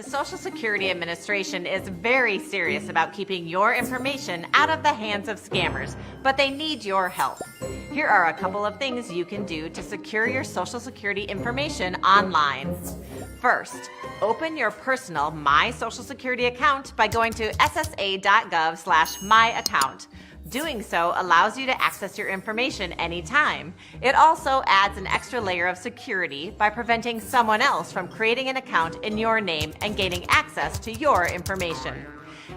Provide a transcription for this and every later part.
The Social Security Administration is very serious about keeping your information out of the hands of scammers, but they need your help. Here are a couple of things you can do to secure your Social Security information online. First, open your personal My Social Security account by going to ssa.gov/myaccount. Doing so allows you to access your information anytime. It also adds an extra layer of security by preventing someone else from creating an account in your name and gaining access to your information.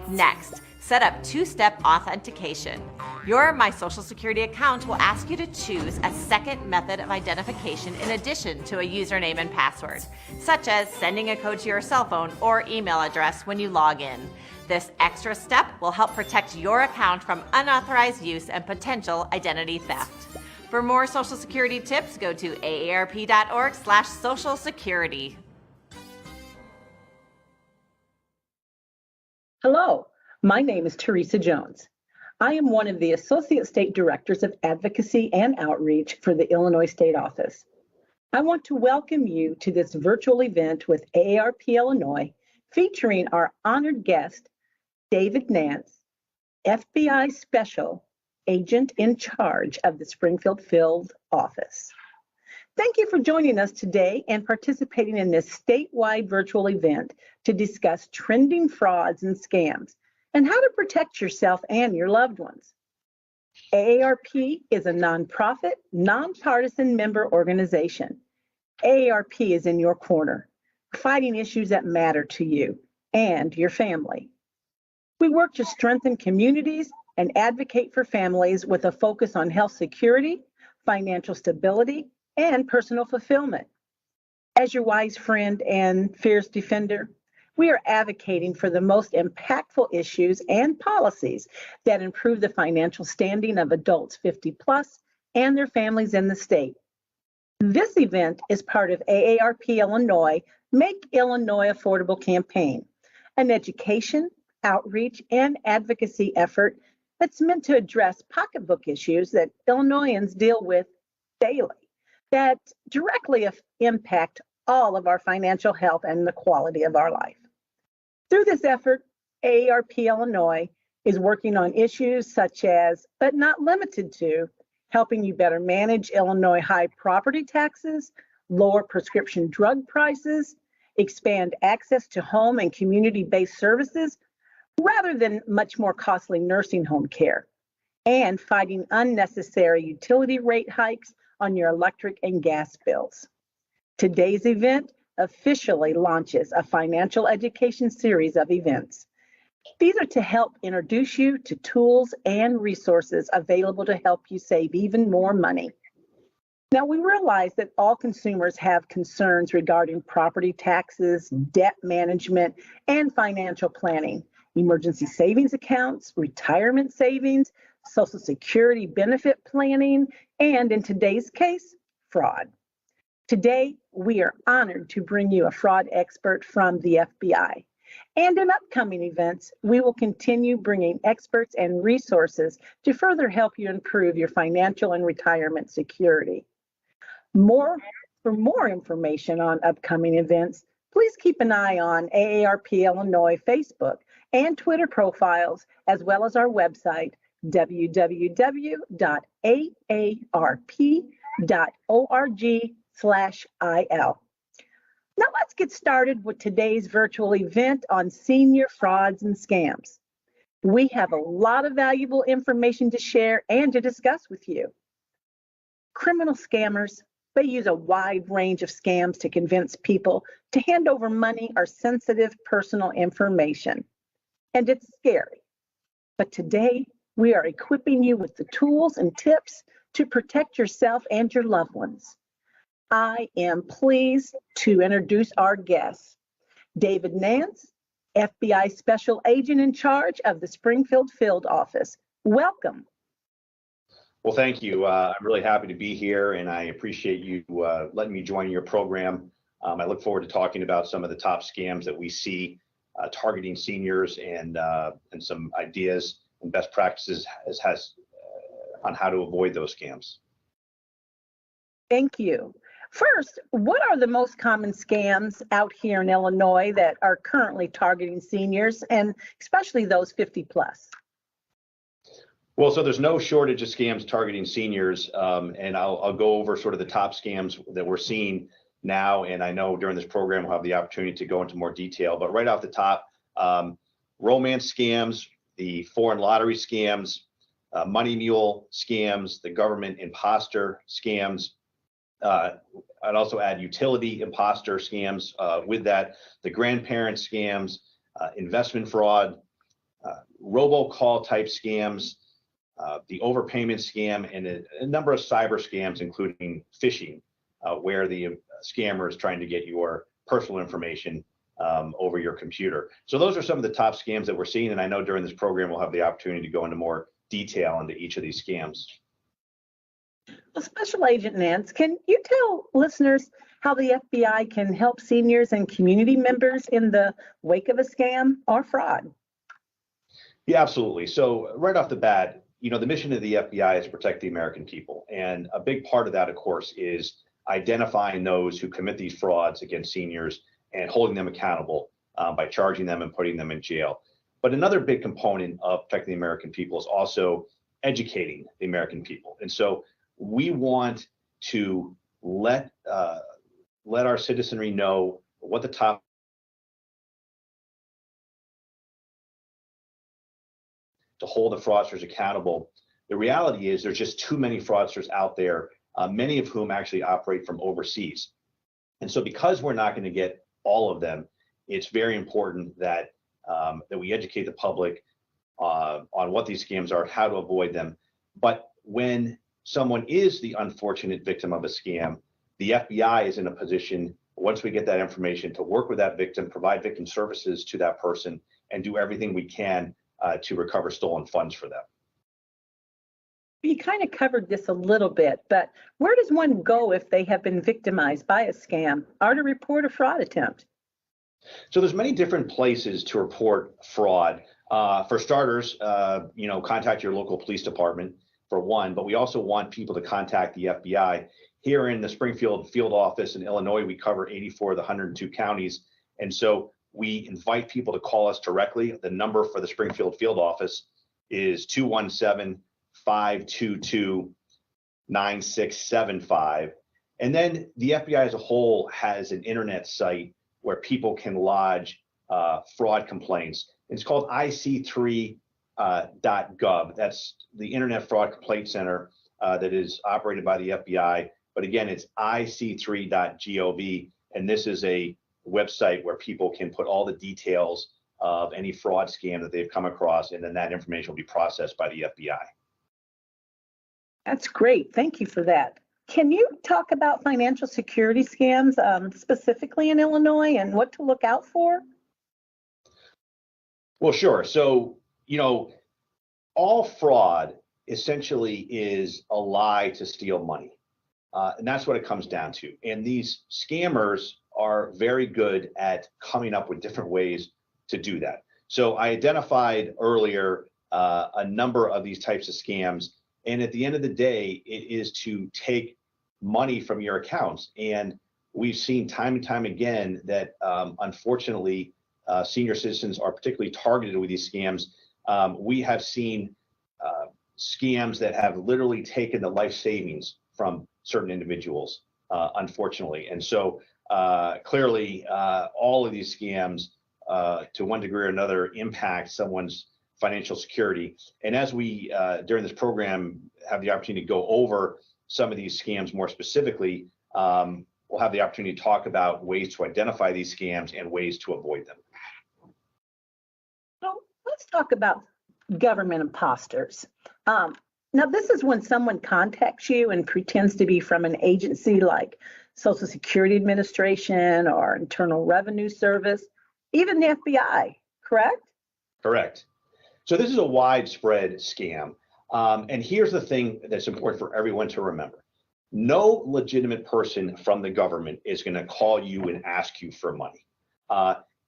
Next, set up two-step authentication. Your My Social Security account will ask you to choose a second method of identification in addition to a username and password, such as sending a code to your cell phone or email address when you log in. This extra step will help protect your account from unauthorized use and potential identity theft. For more Social Security tips, go to aarp.org/Social Security. Hello, my name is Teresa Jones. I am one of the Associate State Directors of Advocacy and Outreach for the Illinois State Office. I want to welcome you to this virtual event with AARP Illinois, featuring our honored guest, David Nance, FBI Special Agent in charge of the Springfield Field Office. Thank you for joining us today and participating in this statewide virtual event to discuss trending frauds and scams and how to protect yourself and your loved ones. AARP is a nonprofit, nonpartisan member organization. AARP is in your corner, fighting issues that matter to you and your family. We work to strengthen communities and advocate for families with a focus on health security, financial stability, and personal fulfillment. As your wise friend and fierce defender, we are advocating for the most impactful issues and policies that improve the financial standing of adults 50 plus and their families in the state. This event is part of AARP Illinois Make Illinois Affordable campaign, an education, outreach, and advocacy effort that's meant to address pocketbook issues that Illinoisans deal with daily that directly impact all of our financial health and the quality of our life. Through this effort, AARP Illinois is working on issues such as, but not limited to, helping you better manage Illinois high property taxes, lower prescription drug prices, expand access to home and community-based services, rather than much more costly nursing home care, and fighting unnecessary utility rate hikes on your electric and gas bills. Today's event officially launches a financial education series of events. These are to help introduce you to tools and resources available to help you save even more money. Now, we realize that all consumers have concerns regarding property taxes, debt management, and financial planning, emergency savings accounts, retirement savings, Social Security benefit planning, and in today's case, fraud. Today, we are honored to bring you a fraud expert from the FBI. And in upcoming events, we will continue bringing experts and resources to further help you improve your financial and retirement security. For more information on upcoming events, please keep an eye on AARP Illinois Facebook and Twitter profiles, as well as our website, www.aarp.org/il. Now let's get started with today's virtual event on senior frauds and scams. We have a lot of valuable information to share and to discuss with you. Criminal scammers, they use a wide range of scams to convince people to hand over money or sensitive personal information. And it's scary. But today, we are equipping you with the tools and tips to protect yourself and your loved ones. I am pleased to introduce our guest, David Nance, FBI Special Agent in charge of the Springfield Field Office. Welcome. Well, thank you. I'm really happy to be here, and I appreciate you letting me join your program. I look forward to talking about some of the top scams that we see targeting seniors and some ideas and best practices on how to avoid those scams. Thank you. First, what are the most common scams out here in Illinois that are currently targeting seniors, and especially those 50 plus? Well, so there's no shortage of scams targeting seniors, and I'll go over sort of the top scams that we're seeing now. And I know during this program we'll have the opportunity to go into more detail. But right off the top, romance scams, the foreign lottery scams, money mule scams, the government imposter scams. I'd also add utility imposter scams with that, the grandparent scams, investment fraud, robocall type scams, the overpayment scam, and a number of cyber scams, including phishing, where the scammer is trying to get your personal information over your computer. So those are some of the top scams that we're seeing, and I know during this program we'll have the opportunity to go into more detail into each of these scams. Well, Special Agent Nance, can you tell listeners how the FBI can help seniors and community members in the wake of a scam or fraud? Yeah, absolutely. So right off the bat, the mission of the FBI is to protect the American people. And a big part of that, of course, is identifying those who commit these frauds against seniors and holding them accountable by charging them and putting them in jail. But another big component of protecting the American people is also educating the American people. And so we want to let our citizenry know what the top to hold the fraudsters accountable. The reality is there's just too many fraudsters out there, many of whom actually operate from overseas. And so because we're not going to get all of them, it's very important that we educate the public on what these scams are, how to avoid them. But when someone is the unfortunate victim of a scam, the FBI is in a position, once we get that information, to work with that victim, provide victim services to that person, and do everything we can to recover stolen funds for them. You kind of covered this a little bit, but where does one go if they have been victimized by a scam or to report a fraud attempt? So there's many different places to report fraud. For starters, contact your local police department for one, but we also want people to contact the FBI. Here in the Springfield field office in Illinois, we cover 84 of the 102 counties. And so we invite people to call us directly. The number for the Springfield field office is 217-522-9675. And then the FBI as a whole has an internet site where people can lodge fraud complaints. It's called ic3.gov. That's the Internet Fraud Complaint Center that is operated by the FBI. But again, it's ic3.gov. And this is a website where people can put all the details of any fraud scam that they've come across, and then that information will be processed by the FBI. That's great. Thank you for that. Can you talk about financial security scams specifically in Illinois and what to look out for? Well, sure. So, all fraud essentially is a lie to steal money. And that's what it comes down to. And these scammers are very good at coming up with different ways to do that. So I identified earlier a number of these types of scams. And at the end of the day, it is to take money from your accounts. And we've seen time and time again that unfortunately, senior citizens are particularly targeted with these scams. We have seen scams that have literally taken the life savings from certain individuals, unfortunately. And so clearly, all of these scams, to one degree or another, impact someone's financial security. And as we, during this program, have the opportunity to go over some of these scams more specifically, we'll have the opportunity to talk about ways to identify these scams and ways to avoid them. So let's talk about government imposters. Now, this is when someone contacts you and pretends to be from an agency like Social Security Administration or Internal Revenue Service, even the FBI, correct? Correct. So this is a widespread scam. And here's the thing that's important for everyone to remember. No legitimate person from the government is going to call you and ask you for money.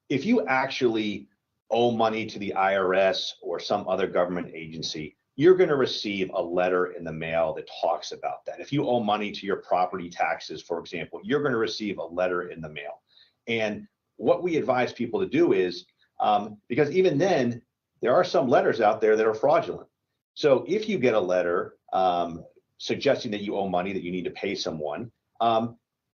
If you actually owe money to the IRS or some other government agency, you're going to receive a letter in the mail that talks about that. If you owe money to your property taxes, for example, you're going to receive a letter in the mail. And what we advise people to do is, because even then, there are some letters out there that are fraudulent. So if you get a letter suggesting that you owe money, that you need to pay someone,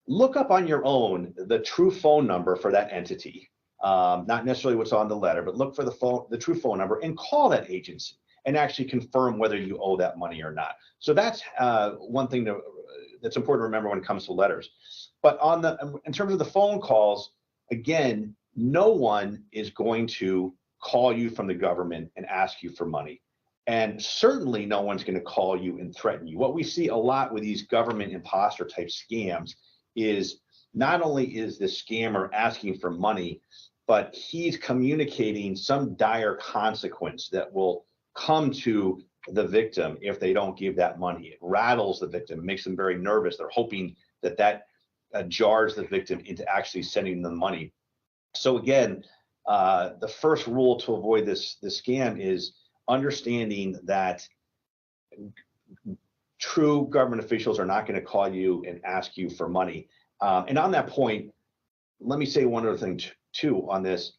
look up on your own the true phone number for that entity. Not necessarily what's on the letter, but look for the true phone number and call that agency and actually confirm whether you owe that money or not. So that's one thing that's important to remember when it comes to letters. But in terms of the phone calls, again, no one is going to call you from the government and ask you for money. And certainly no one's going to call you and threaten you. What we see a lot with these government imposter type scams is not only is the scammer asking for money, but he's communicating some dire consequence that will come to the victim if they don't give that money. It rattles the victim, makes them very nervous. They're hoping that jars the victim into actually sending them money. So again, the first rule to avoid this scam is understanding that true government officials are not going to call you and ask you for money. And on that point, let me say one other thing too on this.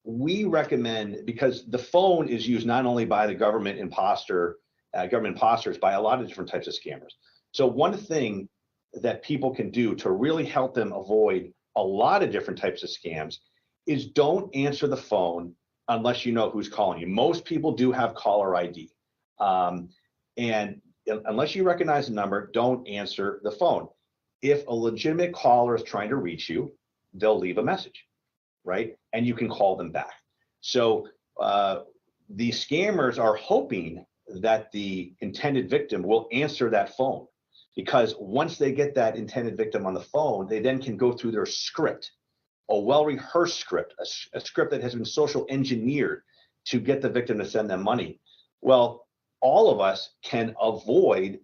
We recommend, because the phone is used not only by the government imposters, by a lot of different types of scammers. So one thing that people can do to really help them avoid a lot of different types of scams is don't answer the phone unless you know who's calling you. Most people do have caller ID. And unless you recognize the number, don't answer the phone. If a legitimate caller is trying to reach you, they'll leave a message, right? And you can call them back. So the scammers are hoping that the intended victim will answer that phone, because once they get that intended victim on the phone, they then can go through their script, a well-rehearsed script, a script that has been social engineered to get the victim to send them money. Well, all of us can avoid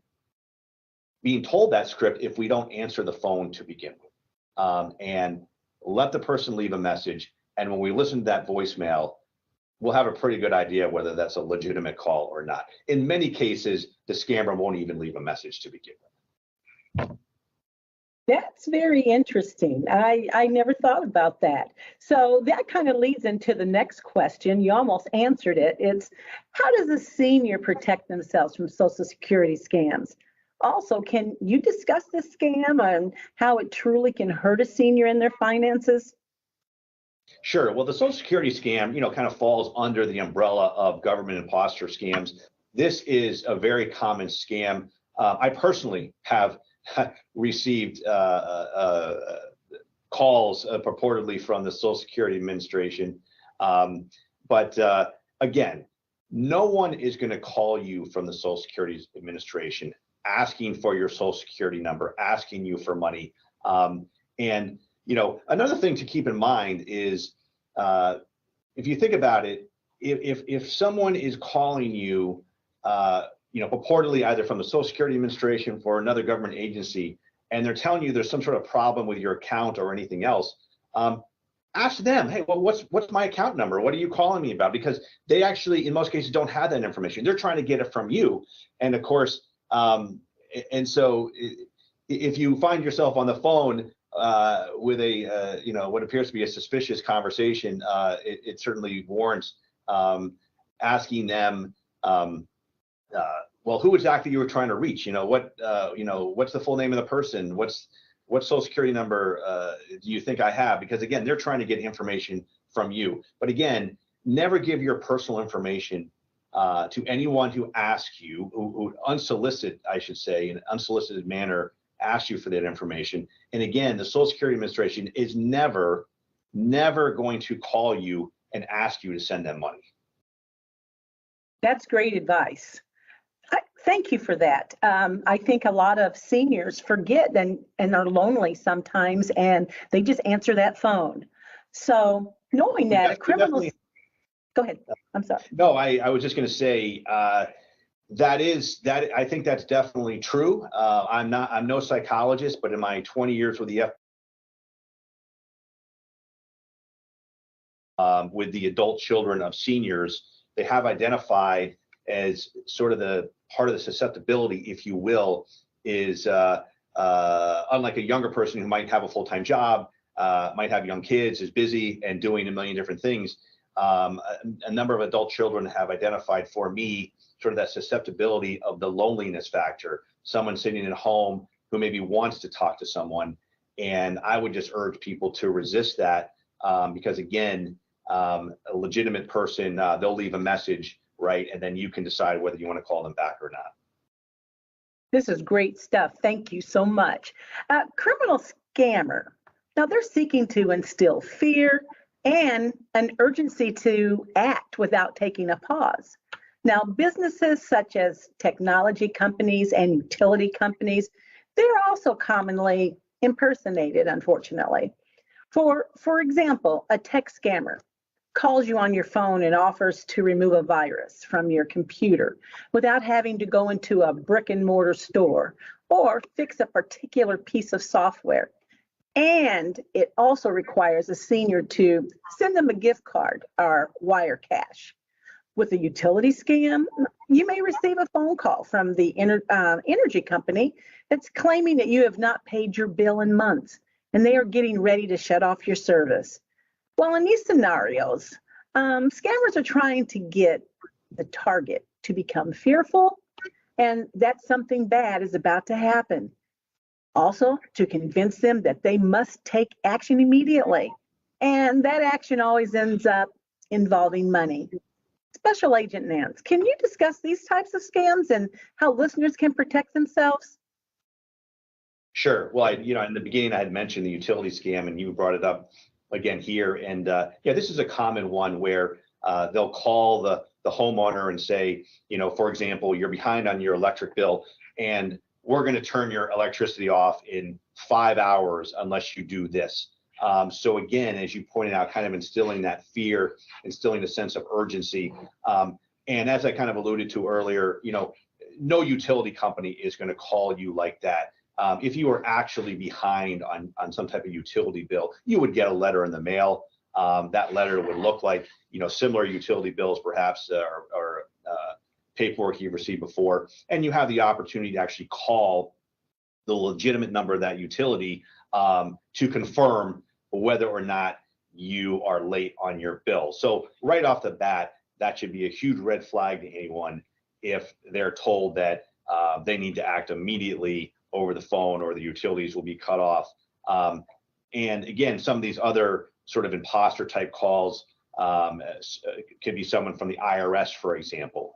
being told that script if we don't answer the phone to begin with, and let the person leave a message. And when we listen to that voicemail, we'll have a pretty good idea whether that's a legitimate call or not. In many cases, the scammer won't even leave a message to begin with. That's very interesting. I never thought about that. So that kind of leads into the next question. You almost answered it. It's, how does a senior protect themselves from Social Security scams? Also, can you discuss this scam and how it truly can hurt a senior in their finances? Sure. Well, the Social Security scam, kind of falls under the umbrella of government imposter scams. This is a very common scam. I personally have received calls purportedly from the Social Security Administration. But again, no one is going to call you from the Social Security Administration asking for your Social Security number, asking you for money. And another thing to keep in mind is, if you think about it, if someone is calling you, purportedly either from the Social Security Administration or another government agency, and they're telling you there's some sort of problem with your account or anything else, ask them, hey, well, what's my account number? What are you calling me about? Because they actually, in most cases, don't have that information. They're trying to get it from you. And of course, and so if you find yourself on the phone with a, what appears to be a suspicious conversation, it certainly warrants asking them, well, who exactly you were trying to reach? What's the full name of the person? What Social Security number do you think I have? Because again, they're trying to get information from you. But again, never give your personal information to anyone who asks you, who unsolicited, I should say, in an unsolicited manner, asks you for that information. And again, the Social Security Administration is never going to call you and ask you to send them money. That's great advice. Thank you for that. I think a lot of seniors forget and are lonely sometimes, and they just answer that phone. So knowing that a criminal, go ahead. I'm sorry. No, I was just going to say that I think that's definitely true. I'm no psychologist, but in my 20 years with the with the adult children of seniors, they have identified as sort of the part of the susceptibility, if you will, is unlike a younger person who might have a full-time job, might have young kids, is busy and doing a million different things. A number of adult children have identified for me sort of that susceptibility of the loneliness factor, someone sitting at home who maybe wants to talk to someone. And I would just urge people to resist that because, again, a legitimate person, they'll leave a message, right? And then you can decide whether you want to call them back or not. This is great stuff. Thank you so much. Criminal scammer. Now, they're seeking to instill fear and an urgency to act without taking a pause. Now, businesses such as technology companies and utility companies, they're also commonly impersonated, unfortunately. For example, a tech scammer calls you on your phone and offers to remove a virus from your computer without having to go into a brick and mortar store or fix a particular piece of software. And it also requires a senior to send them a gift card or wire cash. With a utility scam, you may receive a phone call from the energy company that's claiming that you have not paid your bill in months and they are getting ready to shut off your service. Well, in these scenarios, scammers are trying to get the target to become fearful and that something bad is about to happen. Also, to convince them that they must take action immediately. And that action always ends up involving money. Special Agent Nance, can you discuss these types of scams and how listeners can protect themselves? Sure. Well, in the beginning, I had mentioned the utility scam, and you brought it up again here. And this is a common one where they'll call the homeowner and say, for example, you're behind on your electric bill, and we're going to turn your electricity off in 5 hours unless you do this. So again, as you pointed out, kind of instilling that fear, instilling a sense of urgency. And as I kind of alluded to earlier, no utility company is going to call you like that. If you were actually behind on some type of utility bill, you would get a letter in the mail. That letter would look like, similar utility bills, perhaps, or paperwork you've received before, and you have the opportunity to actually call the legitimate number of that utility to confirm whether or not you are late on your bill. So right off the bat, that should be a huge red flag to anyone if they're told that they need to act immediately over the phone or the utilities will be cut off. And again, some of these other sort of imposter type calls could be someone from the IRS, for example.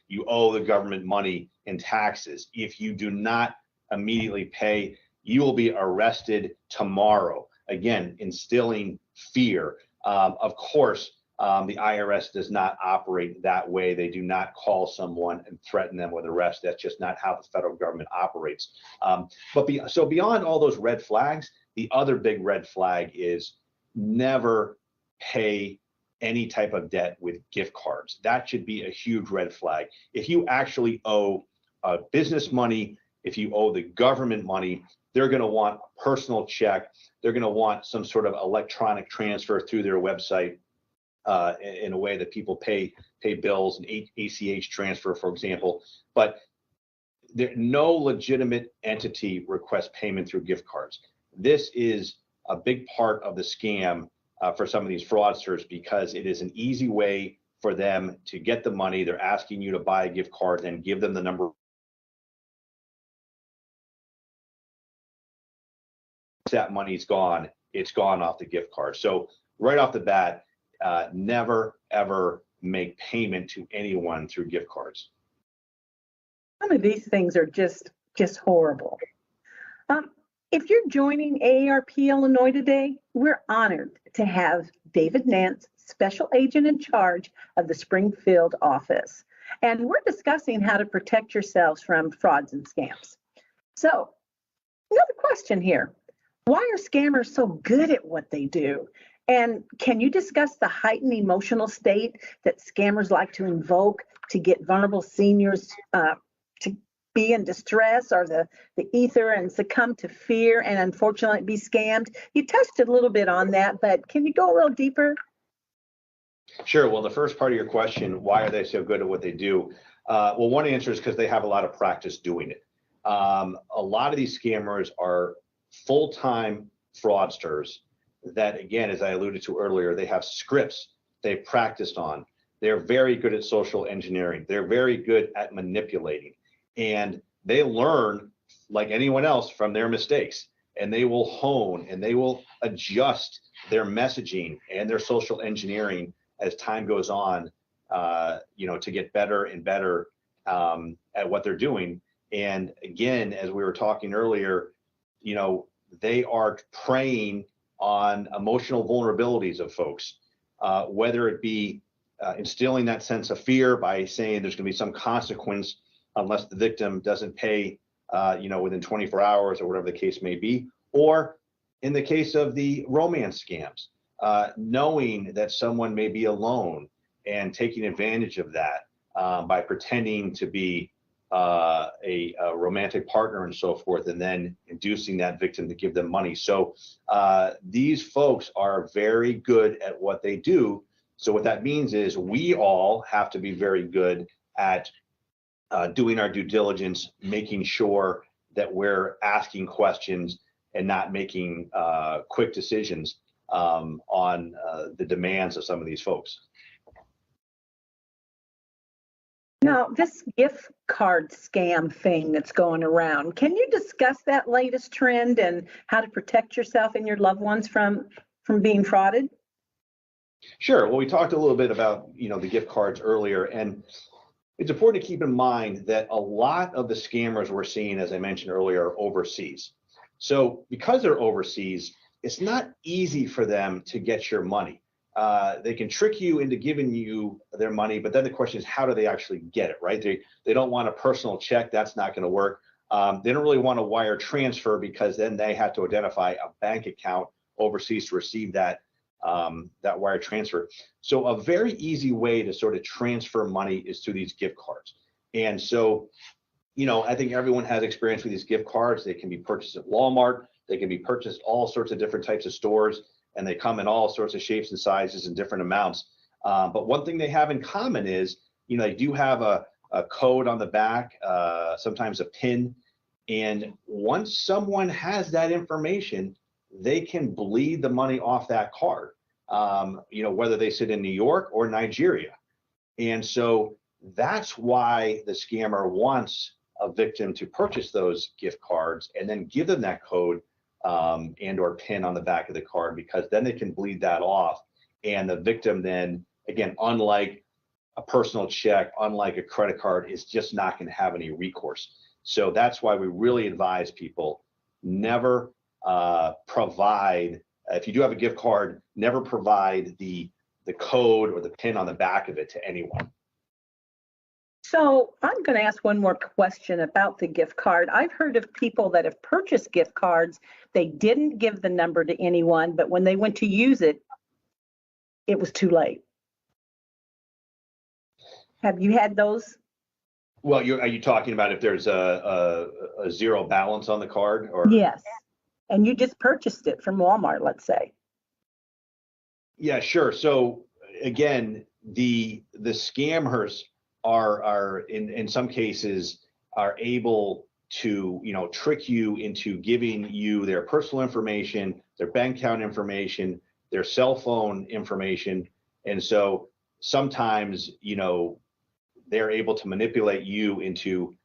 You owe the government money in taxes. If you do not immediately pay, you will be arrested tomorrow. Again, instilling fear. Of course, the IRS does not operate that way. They do not call someone and threaten them with arrest. That's just not how the federal government operates. So beyond all those red flags, the other big red flag is never pay any type of debt with gift cards. That should be a huge red flag. If you actually owe business money, if you owe the government money, they're going to want a personal check. They're going to want some sort of electronic transfer through their website in a way that people pay bills, an ACH transfer, for example. But no legitimate entity requests payment through gift cards. This is a big part of the scam for some of these fraudsters because it is an easy way for them to get the money. They're asking you to buy a gift card and give them the number. That money's gone, it's gone off the gift card. So right off the bat, never ever make payment to anyone through gift cards. Some of these things are just horrible. If you're joining AARP Illinois today, we're honored to have David Nance, Special Agent in charge of the Springfield office. And we're discussing how to protect yourselves from frauds and scams. So, another question here. Why are scammers so good at what they do? And can you discuss the heightened emotional state that scammers like to invoke to get vulnerable seniors to be in distress or the ether and succumb to fear and unfortunately be scammed? You touched a little bit on that, but can you go a little deeper? Sure. Well, the first part of your question, why are they so good at what they do? Well, one answer is because they have a lot of practice doing it. A lot of these scammers are full-time fraudsters that, again, as I alluded to earlier, they have scripts they've practiced on. They're very good at social engineering. They're very good at manipulating. And they learn, like anyone else, from their mistakes. And they will hone and they will adjust their messaging and their social engineering as time goes on, to get better and better at what they're doing. And again, as we were talking earlier, they are preying on emotional vulnerabilities of folks, whether it be instilling that sense of fear by saying there's going to be some consequence unless the victim doesn't pay, within 24 hours or whatever the case may be, or in the case of the romance scams, knowing that someone may be alone and taking advantage of that by pretending to be a romantic partner and so forth, and then inducing that victim to give them money. So these folks are very good at what they do. So what that means is we all have to be very good at doing our due diligence, making sure that we're asking questions and not making quick decisions on the demands of some of these folks. Now, this gift card scam thing that's going around, can you discuss that latest trend and how to protect yourself and your loved ones from being frauded? Sure. Well, we talked a little bit about, the gift cards earlier, and it's important to keep in mind that a lot of the scammers we're seeing, as I mentioned earlier, are overseas. So because they're overseas, it's not easy for them to get your money. They can trick you into giving you their money, but then the question is, how do they actually get it, right? They don't want a personal check. That's not going to work. They don't really want a wire transfer because then they have to identify a bank account overseas to receive that wire transfer. So a very easy way to sort of transfer money is through these gift cards. And so, I think everyone has experience with these gift cards. They can be purchased at Walmart. They can be purchased all sorts of different types of stores, and they come in all sorts of shapes and sizes and different amounts. But one thing they have in common is, they do have a code on the back, sometimes a PIN. And once someone has that information, they can bleed the money off that card, whether they sit in New York or Nigeria. And so that's why the scammer wants a victim to purchase those gift cards and then give them that code and or PIN on the back of the card, because then they can bleed that off. And the victim then, again, unlike a personal check, unlike a credit card, is just not going to have any recourse. So that's why we really advise people never provide, if you do have a gift card, never provide the code or the PIN on the back of it to anyone. So I'm going to ask one more question about the gift card. I've heard of people that have purchased gift cards. They didn't give the number to anyone, but when they went to use it, it was too late. Have you had those? Well, are you talking about if there's a zero balance on the card? Or Yes. And you just purchased it from Walmart, let's say. Yeah, sure. So again, the scammers are in some cases are able to trick you into giving you their personal information, their bank account information, their cell phone information. And so sometimes they're able to manipulate you into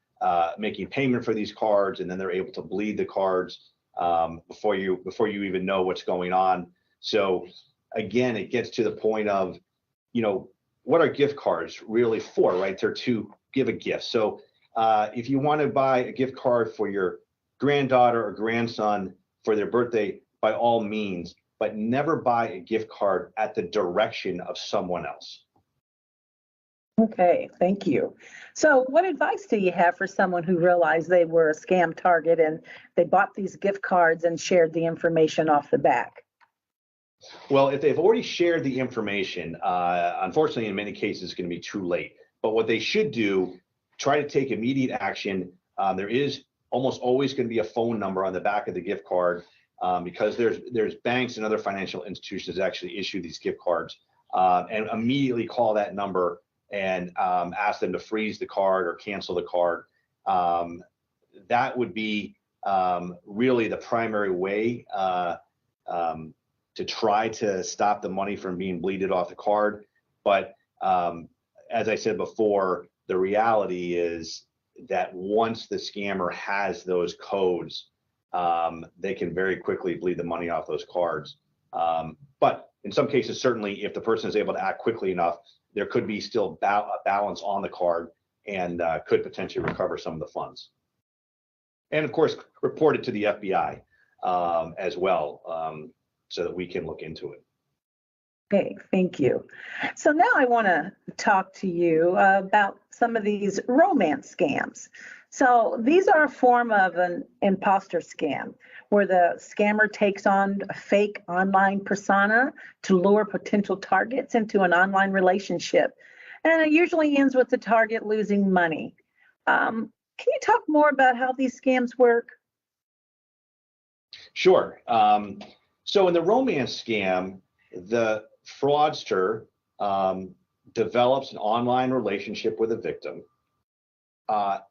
making payment for these cards, and then they're able to bleed the cards before you even know what's going on. So again, it gets to the point of what are gift cards really for, right? They're to give a gift. So if you want to buy a gift card for your granddaughter or grandson for their birthday, by all means, but never buy a gift card at the direction of someone else. Okay, thank you. So what advice do you have for someone who realized they were a scam target and they bought these gift cards and shared the information off the back? Well, if they've already shared the information, unfortunately, in many cases, it's going to be too late. But what they should do, try to take immediate action. There is almost always going to be a phone number on the back of the gift card because there's banks and other financial institutions that actually issue these gift cards. and immediately call that number and ask them to freeze the card or cancel the card. That would be really the primary way to try to stop the money from being bleeded off the card. But as I said before, the reality is that once the scammer has those codes, they can very quickly bleed the money off those cards. But in some cases, certainly, if the person is able to act quickly enough, there could be still a balance on the card and could potentially recover some of the funds. And of course, report it to the FBI as well, so that we can look into it. Okay, thank you. So now I want to talk to you about some of these romance scams. So these are a form of an imposter scam where the scammer takes on a fake online persona to lure potential targets into an online relationship. And it usually ends with the target losing money. Can you talk more about how these scams work? Sure. So in the romance scam, the fraudster develops an online relationship with a victim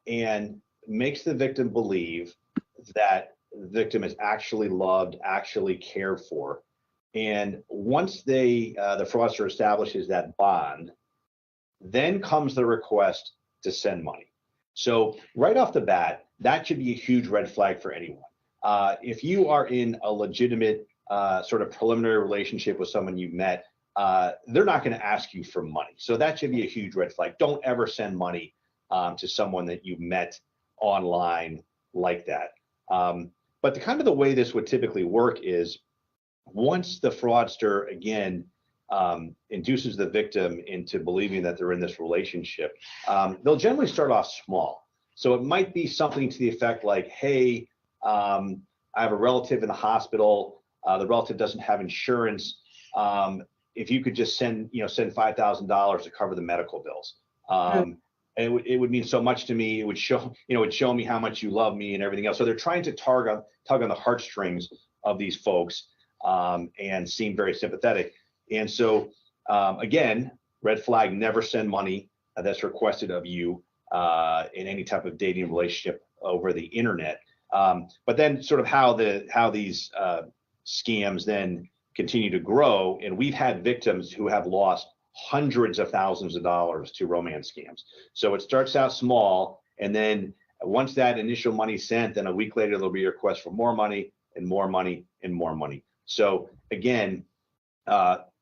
and makes the victim believe that the victim is actually loved, actually cared for. And once the fraudster establishes that bond, then comes the request to send money. So right off the bat, that should be a huge red flag for anyone. If you are in a legitimate sort of preliminary relationship with someone you met, they're not going to ask you for money. So that should be a huge red flag. Don't ever send money to someone that you met online like that. But the way this would typically work is once the fraudster, again, induces the victim into believing that they're in this relationship, they'll generally start off small. So it might be something to the effect like, hey, I have a relative in the hospital. The relative doesn't have insurance. If you could just send $5,000 to cover the medical bills. And it would mean so much to me. It would show me how much you love me and everything else. So they're trying to tug on the heartstrings of these folks and seem very sympathetic. And so again, red flag: never send money that's requested of you in any type of dating relationship over the internet. But then sort of how these scams then continue to grow, and we've had victims who have lost hundreds of thousands of dollars to romance scams. So it starts out small, and then once that initial money is sent, then a week later there'll be a request for more money and more money and more money. So again,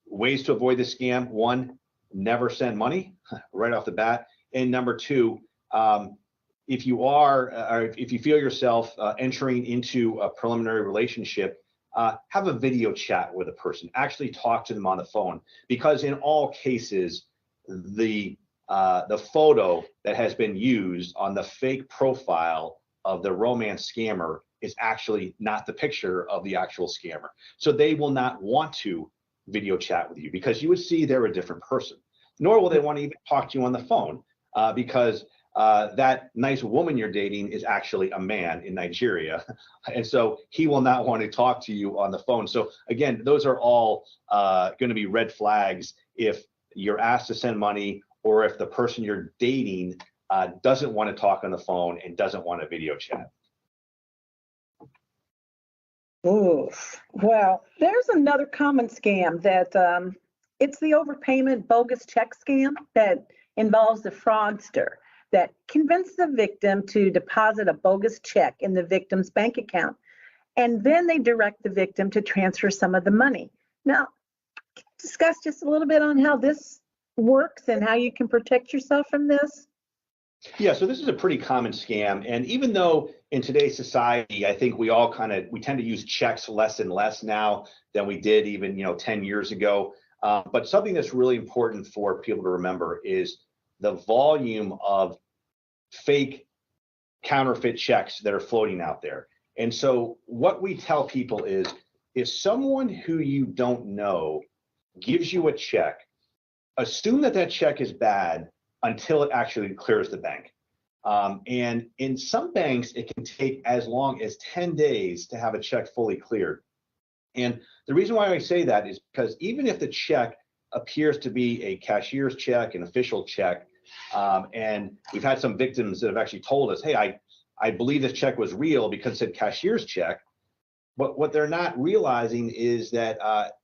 ways to avoid the scam: one, never send money right off the bat, and number two, if you feel yourself entering into a preliminary relationship, have a video chat with a person. Actually talk to them on the phone, because in all cases, the photo that has been used on the fake profile of the romance scammer is actually not the picture of the actual scammer. So they will not want to video chat with you because you would see they're a different person. Nor will they want to even talk to you on the phone because that nice woman you're dating is actually a man in Nigeria. And so he will not want to talk to you on the phone. So again, those are all going to be red flags if you're asked to send money, or if the person you're dating doesn't want to talk on the phone and doesn't want a video chat. Oof. Well, there's another common scam that it's the overpayment bogus check scam that involves the fraudster that convinces the victim to deposit a bogus check in the victim's bank account. And then they direct the victim to transfer some of the money. Now, can you discuss just a little bit on how this works and how you can protect yourself from this? Yeah, so this is a pretty common scam. And even though in today's society, I think we tend to use checks less and less now than we did even 10 years ago. But something that's really important for people to remember is the volume of fake counterfeit checks that are floating out there. And so what we tell people is, if someone who you don't know gives you a check, assume that that check is bad until it actually clears the bank. And in some banks, it can take as long as 10 days to have a check fully cleared. And the reason why I say that is because even if the check appears to be a cashier's check, an official check. And we've had some victims that have actually told us, hey, I believe this check was real because it said cashier's check. But what they're not realizing is that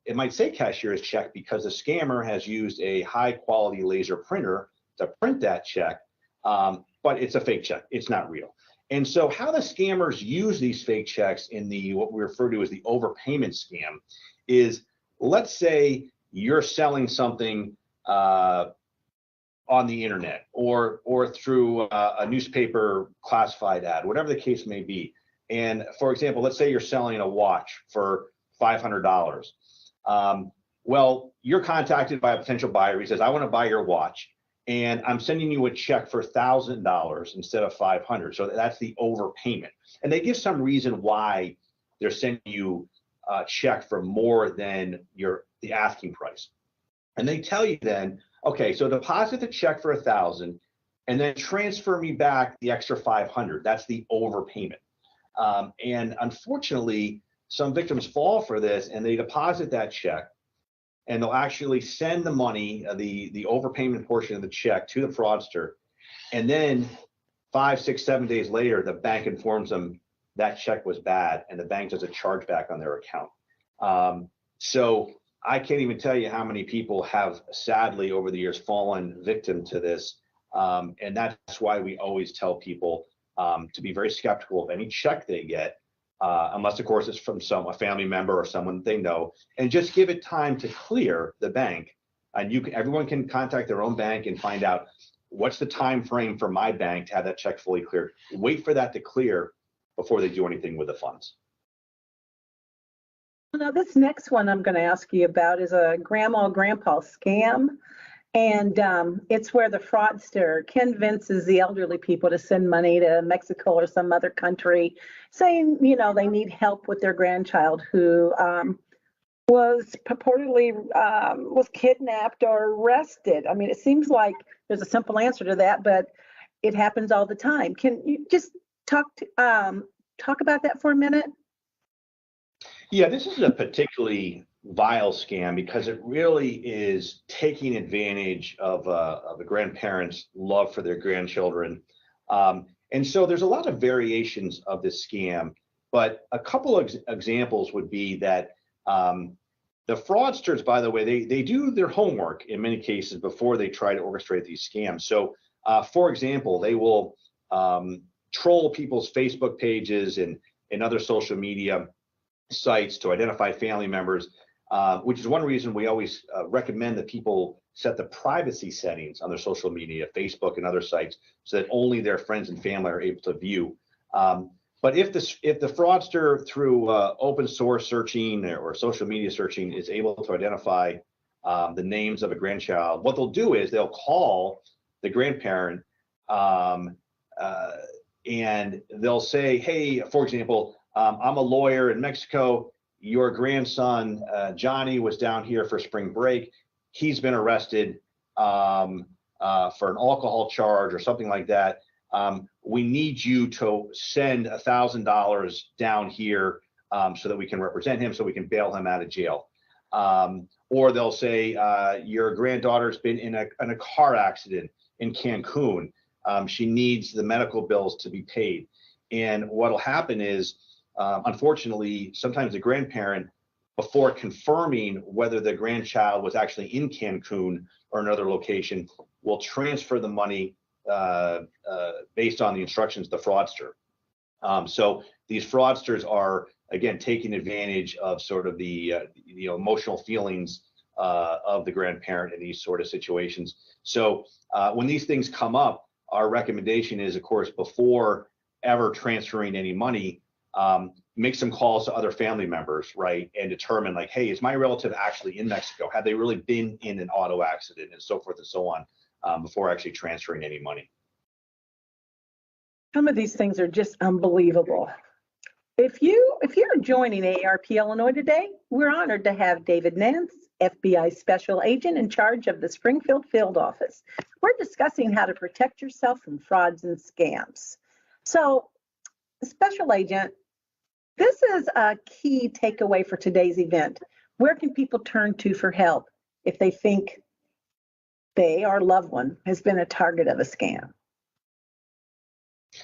it might say cashier's check because the scammer has used a high quality laser printer to print that check, but it's a fake check. It's not real. And so how the scammers use these fake checks in what we refer to as the overpayment scam is, let's say you're selling something on the internet or through a newspaper classified ad, whatever the case may be. And for example, let's say you're selling a watch for $500. Well, you're contacted by a potential buyer. He says, I want to buy your watch, and I'm sending you a check for $1,000 instead of $500. So that's the overpayment. And they give some reason why they're sending you a check for more than the asking price. And they tell you then, okay, so deposit the check for $1,000 and then transfer me back the extra $500. That's the overpayment. And unfortunately, some victims fall for this and they deposit that check, and they'll actually send the money, the overpayment portion of the check, to the fraudster. And then 5, 6, 7 days later, the bank informs them that check was bad and the bank does a chargeback on their account. So I can't even tell you how many people have sadly over the years fallen victim to this. And that's why we always tell people to be very skeptical of any check they get, unless of course it's from a family member or someone they know, and just give it time to clear the bank. And everyone can contact their own bank and find out what's the time frame for my bank to have that check fully cleared. Wait for that to clear before they do anything with the funds. Now, this next one I'm going to ask you about is a grandma-grandpa scam. And it's where the fraudster convinces the elderly people to send money to Mexico or some other country, saying, they need help with their grandchild who was purportedly was kidnapped or arrested. I mean, it seems like there's a simple answer to that, but it happens all the time. Can you just talk about that for a minute? Yeah, this is a particularly vile scam because it really is taking advantage of a grandparent's love for their grandchildren. And so there's a lot of variations of this scam, but a couple of examples would be that the fraudsters, by the way, they do their homework in many cases before they try to orchestrate these scams. So for example, they will troll people's Facebook pages and other social media sites to identify family members, which is one reason we always recommend that people set the privacy settings on their social media, Facebook and other sites, so that only their friends and family are able to view. But if the fraudster through open source searching or social media searching is able to identify the names of a grandchild, what they'll do is they'll call the grandparent and they'll say, hey, for example, I'm a lawyer in Mexico. Your grandson, Johnny, was down here for spring break. He's been arrested for an alcohol charge or something like that. We need you to send $1,000 down here so that we can represent him, so we can bail him out of jail. Or they'll say, your granddaughter's been in a car accident in Cancun. She needs the medical bills to be paid. And what'll happen is, unfortunately, sometimes the grandparent, before confirming whether the grandchild was actually in Cancun or another location, will transfer the money based on the instructions of the fraudster. So these fraudsters are, again, taking advantage of sort of the emotional feelings of the grandparent in these sort of situations. So when these things come up, our recommendation is, of course, before ever transferring any money, make some calls to other family members, right, and determine, like, hey, is my relative actually in Mexico? Have they really been in an auto accident, and so forth and so on, before actually transferring any money? Some of these things are just unbelievable. If you're joining AARP Illinois today, we're honored to have David Nance, FBI Special Agent in charge of the Springfield Field Office. We're discussing how to protect yourself from frauds and scams. So, Special Agent, this is a key takeaway for today's event. Where can people turn to for help if they think they or a loved one has been a target of a scam?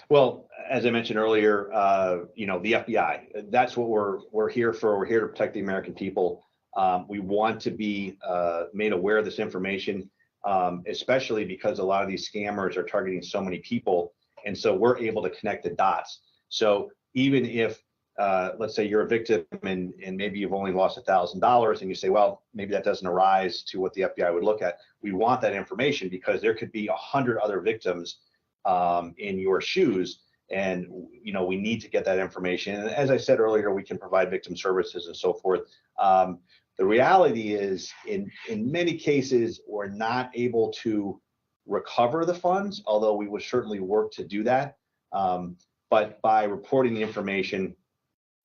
Well, as I mentioned earlier, the FBI, that's what we're here for. We're here to protect the American people. We want to be made aware of this information, especially because a lot of these scammers are targeting so many people. And so we're able to connect the dots. So even if, let's say you're a victim and maybe you've only lost $1,000 and you say, well, maybe that doesn't arise to what the FBI would look at. We want that information because there could be 100 other victims in your shoes. And, we need to get that information. And as I said earlier, we can provide victim services and so forth. The reality is in many cases, we're not able to recover the funds, although we would certainly work to do that. But by reporting the information,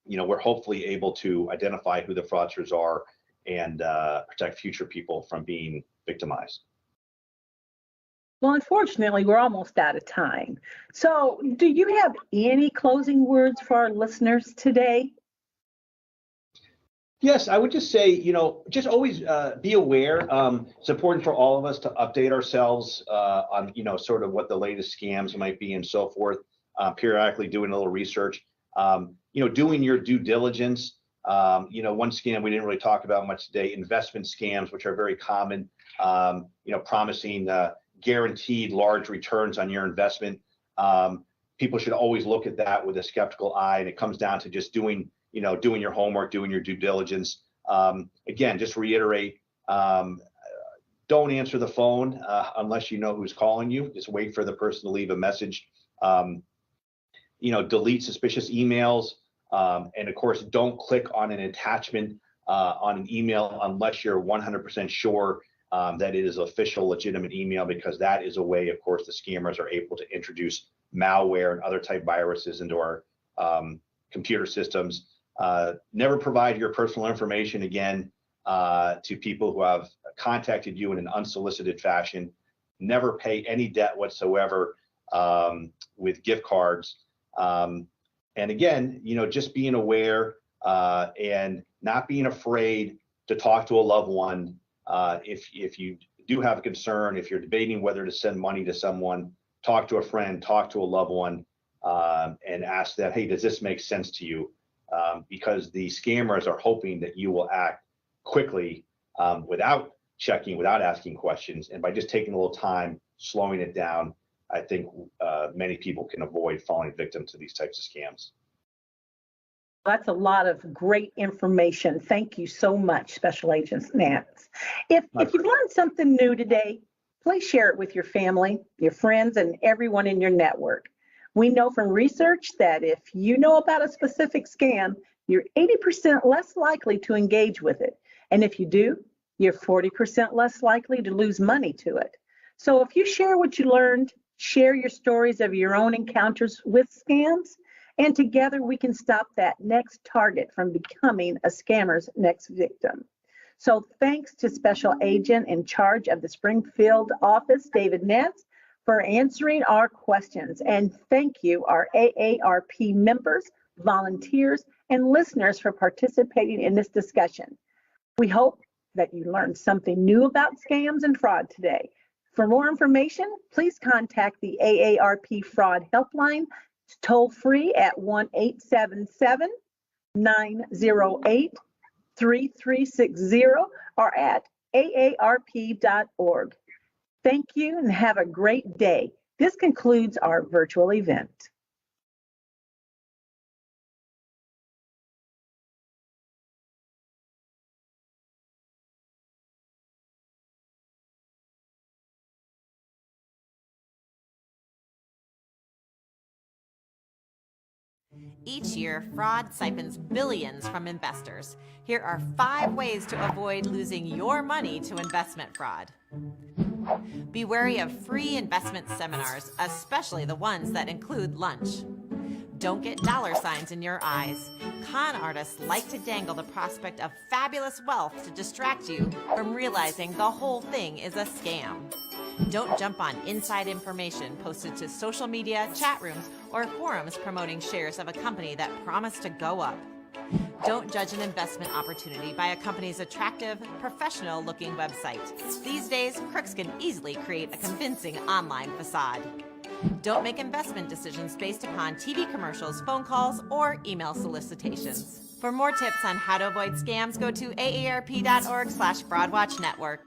we're hopefully able to identify who the fraudsters are and protect future people from being victimized. Well, unfortunately, we're almost out of time. So do you have any closing words for our listeners today? Yes, I would just say, just always be aware. It's important for all of us to update ourselves on, sort of what the latest scams might be and so forth, periodically doing a little research, doing your due diligence. One scam we didn't really talk about much today, investment scams, which are very common, promising guaranteed large returns on your investment. People should always look at that with a skeptical eye, and it comes down to just doing your homework, doing your due diligence. Again, just reiterate, don't answer the phone unless you know who's calling you. Just wait for the person to leave a message. Delete suspicious emails. And of course, don't click on an attachment on an email unless you're 100% sure that it is official, legitimate email, because that is a way, of course, the scammers are able to introduce malware and other type viruses into our computer systems. Never provide your personal information again to people who have contacted you in an unsolicited fashion. Never pay any debt whatsoever with gift cards. And again, just being aware and not being afraid to talk to a loved one. If you do have a concern, if you're debating whether to send money to someone, talk to a friend, talk to a loved one, and ask them, hey, does this make sense to you? Because the scammers are hoping that you will act quickly without checking, without asking questions. And by just taking a little time, slowing it down, I think many people can avoid falling victim to these types of scams. That's a lot of great information. Thank you so much, Special Agent Nance. If you've learned something new today, please share it with your family, your friends, and everyone in your network. We know from research that if you know about a specific scam, you're 80% less likely to engage with it. And if you do, you're 40% less likely to lose money to it. So if you share what you learned, share your stories of your own encounters with scams, and together we can stop that next target from becoming a scammer's next victim. So thanks to Special Agent in charge of the Springfield office, David Nance, for answering our questions. And thank you, our AARP members, volunteers, and listeners for participating in this discussion. We hope that you learned something new about scams and fraud today. For more information, please contact the AARP Fraud Helpline, toll free at 1-877-908-3360 or at aarp.org. Thank you and have a great day. This concludes our virtual event. Each year, fraud siphons billions from investors. Here are 5 ways to avoid losing your money to investment fraud. Be wary of free investment seminars, especially the ones that include lunch. Don't get dollar signs in your eyes. Con artists like to dangle the prospect of fabulous wealth to distract you from realizing the whole thing is a scam. Don't jump on inside information posted to social media, chat rooms, or forums promoting shares of a company that promise to go up. Don't judge an investment opportunity by a company's attractive, professional-looking website. These days, crooks can easily create a convincing online facade. Don't make investment decisions based upon TV commercials, phone calls, or email solicitations. For more tips on how to avoid scams, go to aarp.org/fraudwatchnetwork.